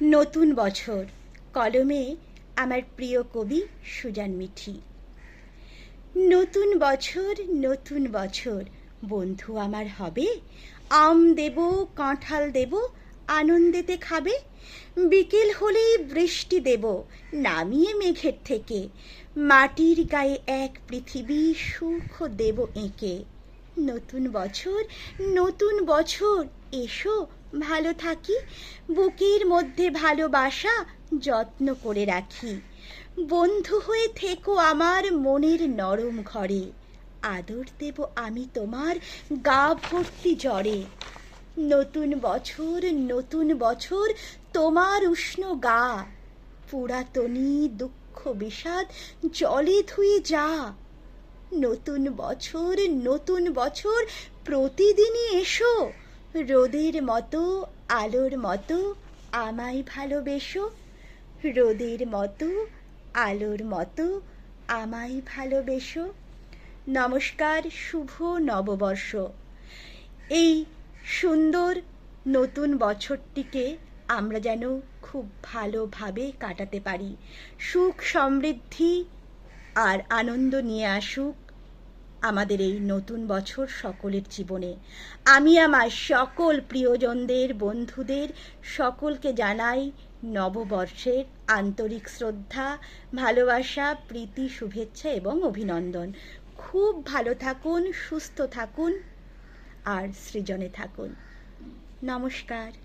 নতুন বছর কলমে আমার প্রিয় কবি সুজান মিঠি। নতুন বছর বন্ধু আমার হবে, আম দেব কাঁঠাল দেব আনন্দেতে খাবে। বিকেল হলেই বৃষ্টি দেব নামিয়ে মেঘের থেকে, মাটির গায়ে এক পৃথিবী সুখ দেব এঁকে। নতুন বছর এসো ভালো থাকি, বুকের মধ্যে ভালোবাসা যত্ন করে রাখি। বন্ধু হয়ে থেকো আমার মনের নরম ঘরে, আদর দেব আমি তোমার গা ভর্তি জ্বরে। নতুন বছর তোমার উষ্ণ গা, পুরাতনী দুঃখ বিষাদ জলে ধুয়ে যা। নতুন বছর প্রতিদিনই এসো, রোদের মতো আলোর মতো আমায় ভালোবেসো। রোদের মতো আলোর মতো আমায় ভালোবেসো। নমস্কার, শুভ নববর্ষ। এই সুন্দর নতুন বছরটিকে আমরা যেন খুব ভালোভাবে কাটাতে পারি। সুখ সমৃদ্ধি আর আনন্দ নিয়ে আসুক আমাদের এই নতুন বছর সকলের জীবনে। আমি আমার সকল প্রিয়জনদের, বন্ধুদের সকলকে জানাই নববর্ষের আন্তরিক শ্রদ্ধা, ভালোবাসা, প্রীতি, শুভেচ্ছা এবং অভিনন্দন। খুব ভালো থাকুন, সুস্থ থাকুন আর সৃজনে থাকুন। নমস্কার।